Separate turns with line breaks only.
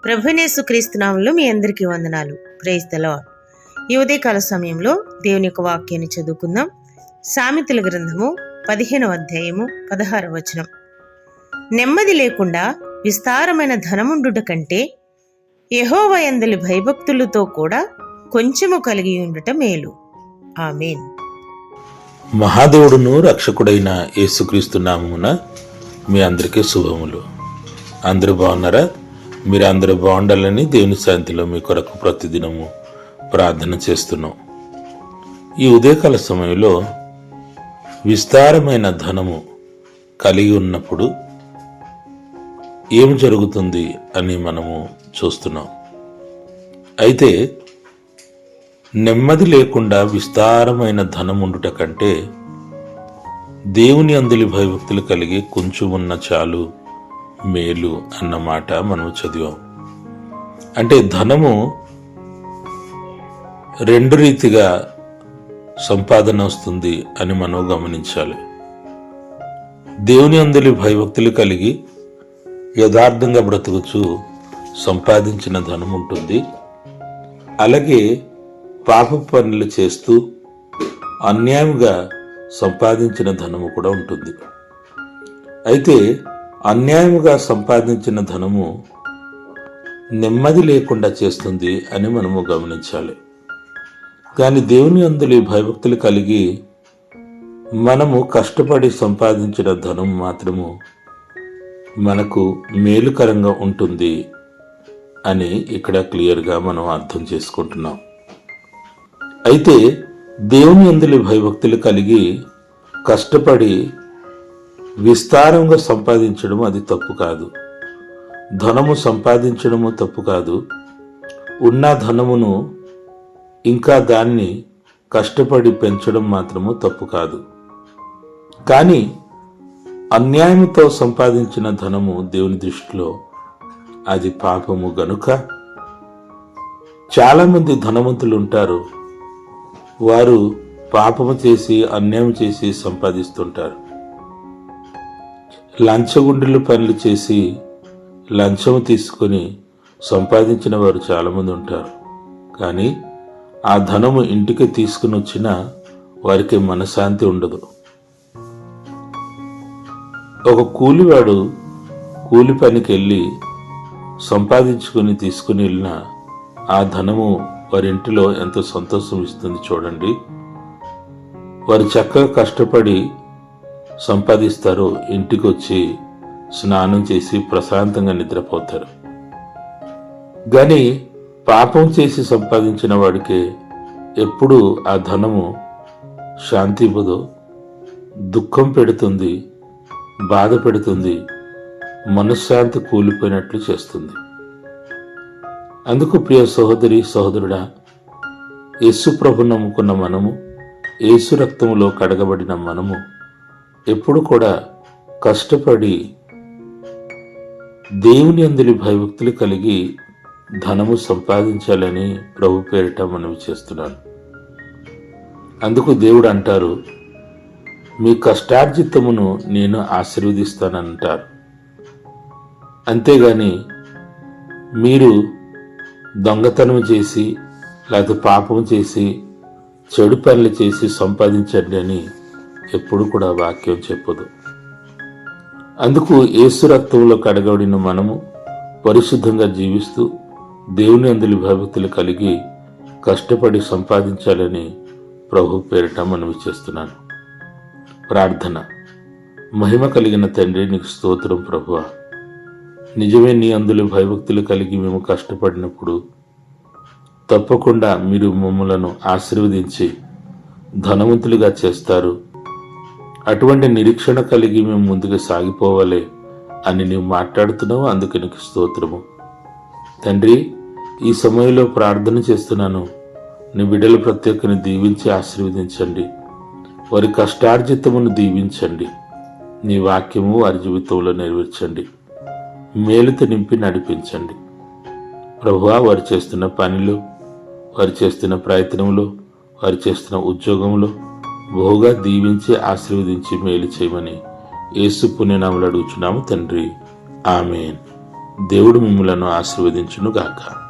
ప్రభునేసు క్రీస్తు నామములో మీ అందరికీ వందనాలు. Praise the Lord. ఈ ఉదయకాల సమయంలో దేవుని యొక్క వాక్యాన్ని చదువుకుందాం. సామెతల గ్రంథము 15వ అధ్యాయము 16వ వచనం. నెమ్మది లేకుండా విస్తారమైన ధనముండుట కంటే యెహోవా యందలి భయభక్తులతో కూడా కొంచెము కలిగి ఉండుట మేలు. ఆమేన్.
మహాదేవుడును రక్షకుడైన యేసుక్రీస్తు నామమున మీ అందరికీ శుభములు. అందరూ బాగున్నారా? మీరు అందరూ బాగుండాలని దేవుని శాంతిలో మీ కొరకు ప్రతిదినము ప్రార్థన చేస్తున్నాం. ఈ ఉదయకాల సమయంలో విస్తారమైన ధనము కలిగి ఉన్నప్పుడు ఏం జరుగుతుంది అని మనము చూస్తున్నాం. అయితే నెమ్మది లేకుండా విస్తారమైన ధనం ఉండుట కంటే దేవుని అందులి భయభక్తులు కలిగి కొంచెం ఉన్న చాలు మేలు అన్నమాట మనం చదివాం. అంటే ధనము రెండు రీతిగా సంపాదన వస్తుంది అని మనం గమనించాలి. దేవుని అందులి భయభక్తులు కలిగి యథార్థంగా బ్రతుకుచు సంపాదించిన ధనం ఉంటుంది. అలాగే పాప పనులు చేస్తూ అన్యాయంగా సంపాదించిన ధనము కూడా ఉంటుంది. అయితే అన్యాయముగా సంపాదించిన ధనము నెమ్మది లేకుండా చేస్తుంది అని మనము గమనించాలి. కానీ దేవుని అందులో భయభక్తులు కలిగి మనము కష్టపడి సంపాదించిన ధనం మాత్రము మనకు మేలుకరంగా ఉంటుంది అని ఇక్కడ క్లియర్గా మనం అర్థం చేసుకుంటున్నాం. అయితే దేవుని అందులో భయభక్తులు కలిగి కష్టపడి విస్తారంగా సంపాదించడం అది తప్పు కాదు. ధనము సంపాదించడము తప్పు కాదు. ఉన్న ధనమును ఇంకా దాన్ని కష్టపడి పెంచడం మాత్రము తప్పు కాదు. కానీ అన్యాయంతో సంపాదించిన ధనము దేవుని దృష్టిలో అది పాపము గనుక చాలామంది ధనవంతులు ఉంటారు. వారు పాపము చేసి అన్యాయం చేసి సంపాదిస్తుంటారు. లంచగొండుల పనులు చేసి లంచం తీసుకొని సంపాదించిన వారు చాలామంది ఉంటారు. కానీ ఆ ధనము ఇంటికి తీసుకుని వచ్చినా వారికి మనశ్శాంతి ఉండదు. ఒక కూలివాడు కూలి పనికి వెళ్ళి సంపాదించుకొని తీసుకుని వెళ్ళిన ఆ ధనము వారింటిలో ఎంతో సంతోషం ఇస్తుంది. చూడండి, వారు చక్కగా కష్టపడి సంపాదిస్తారు. ఇంటికి వచ్చి స్నానం చేసి ప్రశాంతంగా నిద్రపోతారు. కానీ పాపం చేసి సంపాదించిన వాడికి ఎప్పుడు ఆ ధనము శాంతి ఇవ్వదు, దుఃఖం పెడుతుంది, బాధ పెడుతుంది, మనశ్శాంతి కూలిపోయినట్లు చేస్తుంది. అందుకు ప్రియ సహోదరి సహోదరుడా, యేసు ప్రభు నమ్ముకున్న మనము, యేసు రక్తములో కడగబడిన మనము ఎప్పుడు కూడా కష్టపడి దేవుని అందులి భయభక్తులు కలిగి ధనము సంపాదించాలని ప్రభు పేరిట మనవి చేస్తున్నాను. అందుకు దేవుడు అంటారు, మీ కష్టార్జితమును నేను ఆశీర్వదిస్తానంటారు. అంతేగాని మీరు దొంగతనం చేసి లేకపోతే పాపం చేసి చెడు పనులు చేసి సంపాదించండి అని ఎప్పుడు కూడా వాక్యం చెప్పదు. అందుకు యేసు రక్తంలో కడగబడిన మనము పరిశుద్ధంగా జీవిస్తూ దేవుని అందులి భయభక్తులు కలిగి కష్టపడి సంపాదించాలని ప్రభు పేరిట మనవి చేస్తున్నాను. ప్రార్థన. మహిమ కలిగిన తండ్రి, నీకు స్తోత్రం ప్రభువా. నిజమే, నీ అందులో భయభక్తులు కలిగి మేము కష్టపడినప్పుడు తప్పకుండా మీరు మమ్మలను ఆశీర్వదించి ధనవంతులుగా చేస్తారు. అటువంటి నిరీక్షణ కలిగి మేము ముందుకు సాగిపోవాలి అని నీవు మాట్లాడుతున్నావు. అందుకు నీకు స్తోత్రము తండ్రి. ఈ సమయంలో ప్రార్థన చేస్తున్నాను. నీ బిడ్డల ప్రత్యేకను దీవించి ఆశీర్వదించండి. వారి కష్టార్జితమును దీవించండి. నీ వాక్యము వారి జీవితంలో నెరవేర్చండి. మేలుతో నింపి నడిపించండి ప్రభువా. వారు చేస్తున్న పనిలో, వారు చేస్తున్న ప్రయత్నంలో, వారు చేస్తున్న ఉద్యోగంలో బహుగా దీవించి ఆశీర్వదించి మేలు చేయమని యేసు పుణ్యనామములో అడుగుచున్నాము తండ్రి. ఆమేన్. దేవుడు మిమ్ములను ఆశీర్వదించును గాక.